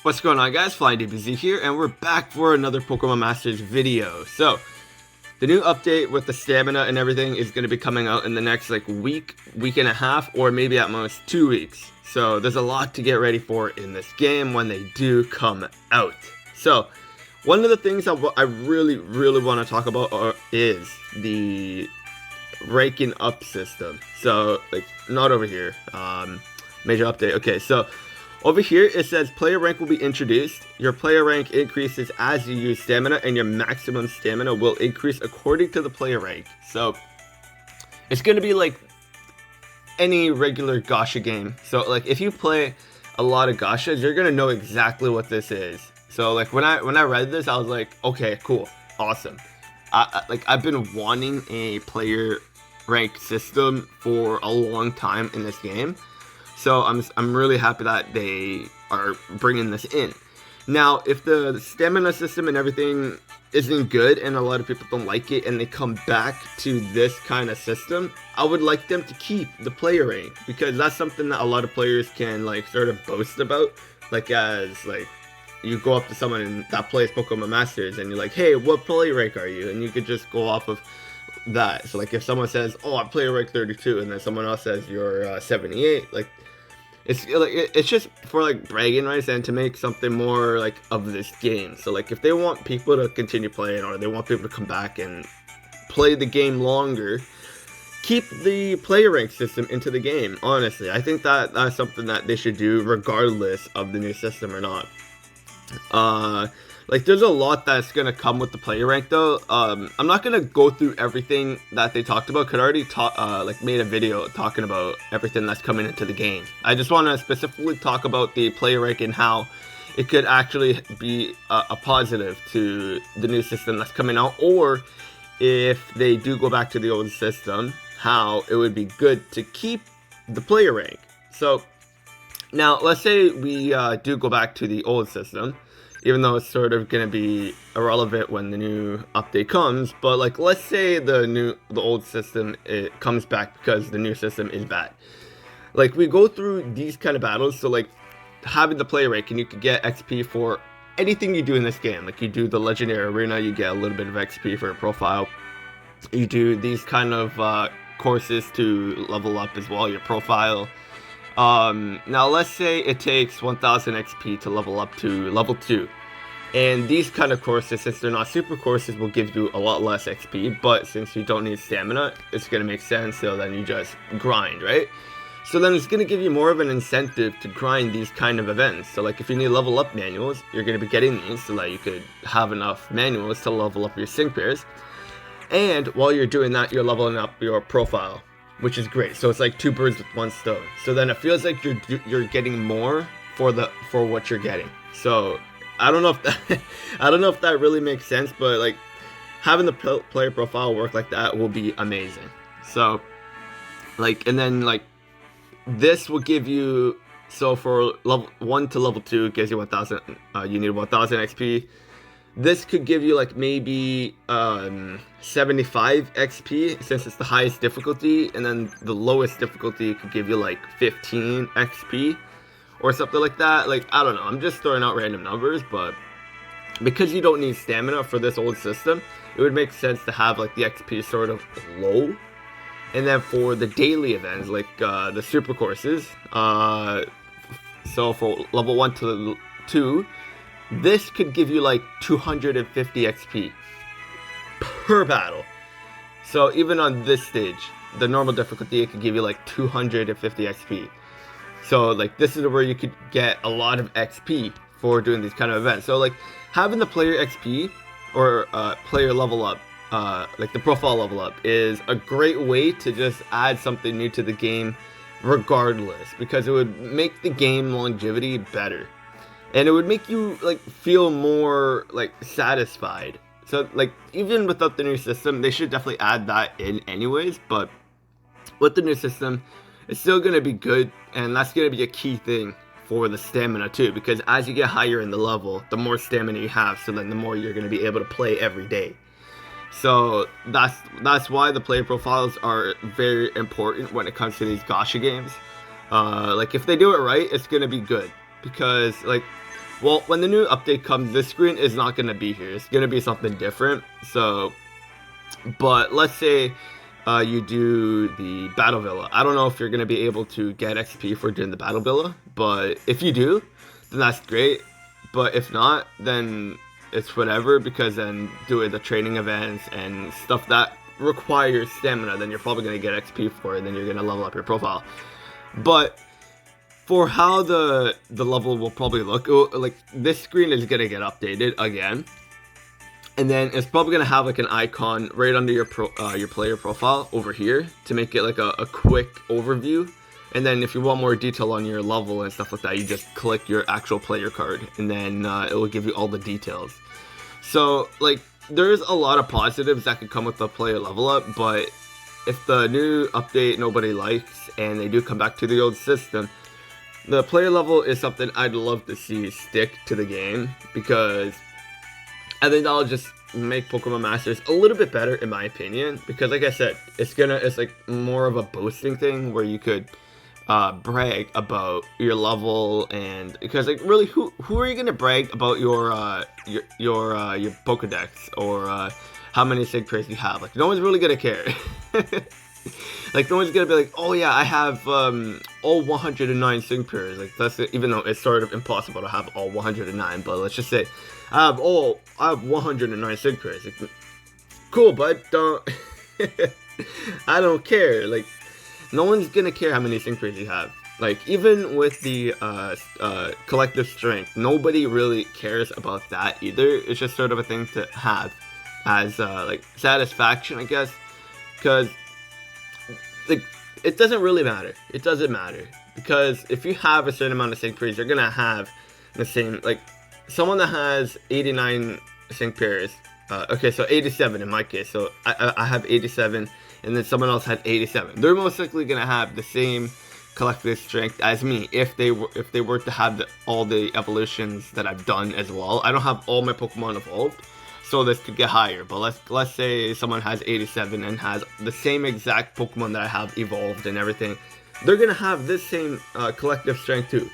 What's going on, guys? FlyingDBZ here, and we're back for another Pokémon Masters video. So, the new update with the stamina and everything is going to be coming out in the next week and a half, or maybe at most 2 weeks. So, there's a lot to get ready for in this game when they do come out. So, one of the things I really want to talk about is the ranking up system. So, not over here. Major update. Okay, so over here it says player rank will be introduced. Your player rank increases as you use stamina, and your maximum stamina will increase according to the player rank. So it's going to be like any regular gacha game. So if you play a lot of gachas, you're going to know exactly what this is. So when I read this, I was like, okay, cool, awesome. I've been wanting a player rank system for a long time in this game. So I'm really happy that they are bringing this in. Now, if the stamina system and everything isn't good and a lot of people don't like it and they come back to this kind of system, I would like them to keep the player rank, because that's something that a lot of players can sort of boast about. You go up to someone that plays Pokémon Masters and you're like, hey, what player rank are you? And you could just go off of that. So if someone says, oh, I play rank 32, and then someone else says you're 78, it's just for bragging rights and to make something more of this game. So if they want people to continue playing, or they want people to come back and play the game longer, keep the player rank system into the game. Honestly, I think that's something that they should do regardless of the new system or not. There's a lot that's gonna come with the player rank though. I'm not gonna go through everything that they talked about, 'cause I already made a video talking about everything that's coming into the game. I just want to specifically talk about the player rank and how it could actually be a positive to the new system that's coming out, or if they do go back to the old system, how it would be good to keep the player rank. So now let's say we do go back to the old system, even though it's sort of going to be irrelevant when the new update comes. But let's say the old system, it comes back because the new system is bad. We go through these kind of battles, so having the player rank, and you could get XP for anything you do in this game. You do the legendary arena, you get a little bit of XP for your profile. You do these kind of courses to level up as well your profile. Now let's say it takes 1000 XP to level up to level 2, and these kind of courses, since they're not super courses, will give you a lot less XP, but since you don't need stamina, it's going to make sense, so then you just grind, right? So then it's going to give you more of an incentive to grind these kind of events. So if you need level up manuals, you're going to be getting these so that you could have enough manuals to level up your sync pairs, and while you're doing that, you're leveling up your profile, which is great. So it's two birds with one stone. So then it feels like you're getting more for what you're getting. So I don't know if that really makes sense, but having the player profile work like that will be amazing. So and then this will give you, so for level 1 to level 2, it gives you 1000. You need 1000 XP. This could give you maybe 75 XP, since it's the highest difficulty, and then the lowest difficulty could give you 15 XP or something like that. I don't know, I'm just throwing out random numbers, but because you don't need stamina for this old system, it would make sense to have the XP sort of low. And then for the daily events, the super courses, so for level 1 to 2, this could give you 250 XP per battle. So even on this stage, the normal difficulty, it could give you 250 XP. So this is where you could get a lot of XP for doing these kind of events. So having the player XP or player level up, the profile level up, is a great way to just add something new to the game regardless, because it would make the game longevity better. And it would make you feel more satisfied. So even without the new system, they should definitely add that in anyways. But with the new system, it's still going to be good, and that's going to be a key thing for the stamina too. Because as you get higher in the level, the more stamina you have, so then the more you're going to be able to play every day. So that's why the player profiles are very important when it comes to these gacha games. If they do it right, it's going to be good. Because Well, when the new update comes, this screen is not going to be here. It's going to be something different. So, but let's say you do the Battle Villa. I don't know if you're going to be able to get XP for doing the Battle Villa, but if you do, then that's great. But if not, then it's whatever, because then doing the training events and stuff that requires stamina, then you're probably going to get XP for it, and then you're going to level up your profile. But for how the level will probably look, like this screen is going to get updated again. And then it's probably going to have like an icon right under your player profile over here to make it like a quick overview. And then if you want more detail on your level and stuff like that, you just click your actual player card, and then it will give you all the details. So like there's a lot of positives that could come with the player level up, but if the new update nobody likes and they do come back to the old system, the player level is something I'd love to see stick to the game, because I think that'll just make Pokemon Masters a little bit better in my opinion. Because like I said, it's like more of a boasting thing where you could brag about your level, and because like really who are you gonna brag about your Pokedex or how many sig pairs you have? Like no one's really gonna care. Like no one's gonna be like, oh yeah, I have all 109 sig pairs. Like that's it, even though it's sort of impossible to have all 109, but let's just say I have 109 sig pairs. Like, cool, bud, don't I don't care. Like no one's gonna care how many sig pairs you have. Like even with the collective strength, nobody really cares about that either. It's just sort of a thing to have as like satisfaction, I guess, because like it doesn't really matter. It doesn't matter, because if you have a certain amount of sync pairs, you're gonna have the same, like someone that has 89 sync pairs. Okay, so 87 in my case. So I have 87, and then someone else had 87. They're most likely gonna have the same collective strength as me if they were to have all the evolutions that I've done as well. I don't have all my Pokemon evolved, so this could get higher, but let's say someone has 87 and has the same exact Pokemon that I have evolved and everything. They're gonna have this same collective strength too.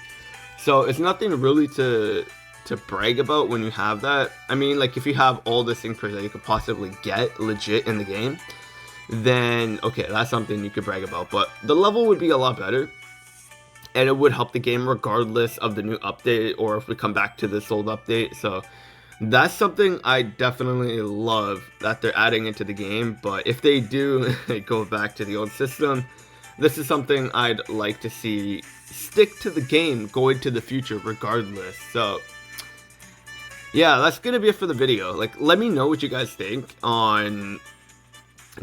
So it's nothing really to brag about when you have that. I mean, like if you have all the sync pairs that you could possibly get legit in the game, then okay, that's something you could brag about. But the level would be a lot better, and it would help the game regardless of the new update, or if we come back to this old update. So that's something I definitely love that they're adding into the game. But if they do go back to the old system, this is something I'd like to see stick to the game going to the future regardless. So yeah, that's gonna be it for the video. Like let me know what you guys think on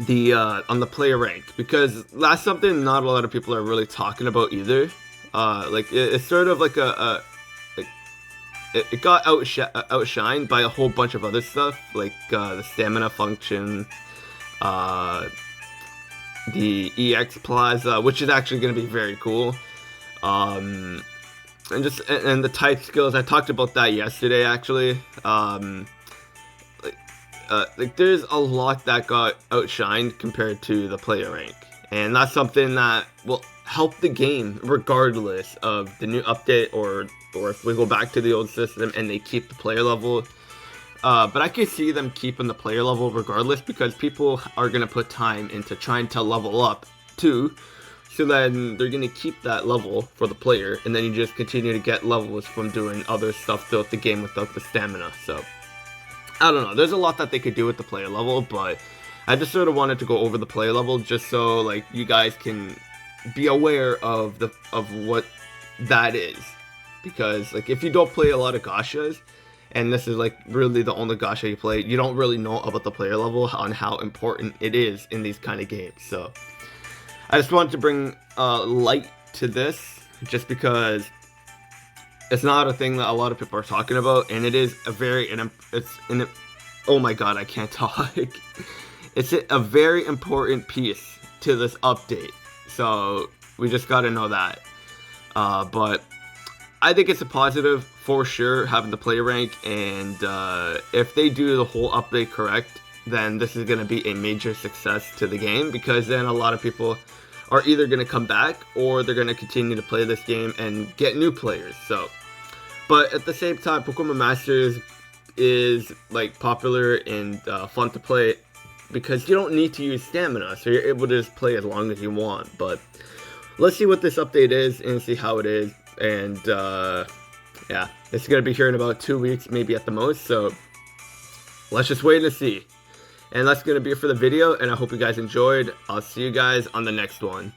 the player rank, because that's something not a lot of people are really talking about either. Like it's sort of like it got outshined by a whole bunch of other stuff, like the stamina function, the EX Plaza, which is actually going to be very cool, and the type skills. I talked about that yesterday actually. Like there's a lot that got outshined compared to the player rank, and that's something that will help the game regardless of the new update, or if we go back to the old system and they keep the player level. But I could see them keeping the player level regardless, because people are going to put time into trying to level up too. So then they're going to keep that level for the player, and then you just continue to get levels from doing other stuff throughout the game without the stamina. So I don't know, there's a lot that they could do with the player level, but I just sort of wanted to go over the player level just so like you guys can be aware of what that is. Because like if you don't play a lot of gachas, and this is like really the only gacha you play, you don't really know about the player level on how important it is in these kind of games. So I just wanted to bring light to this, just because it's not a thing that a lot of people are talking about, and it is a very, oh my god, I can't talk. It's a very important piece to this update, so we just gotta know that. But I think it's a positive for sure, having the player rank, and if they do the whole update correct, then this is gonna be a major success to the game, because then a lot of people are either gonna come back, or they're gonna continue to play this game and get new players. So But at the same time, Pokémon Masters is like popular and fun to play because you don't need to use stamina, so you're able to just play as long as you want. But let's see what this update is and see how it is. And yeah, it's gonna be here in about 2 weeks, maybe at the most. So let's just wait and see. And that's gonna be it for the video. And I hope you guys enjoyed. I'll see you guys on the next one.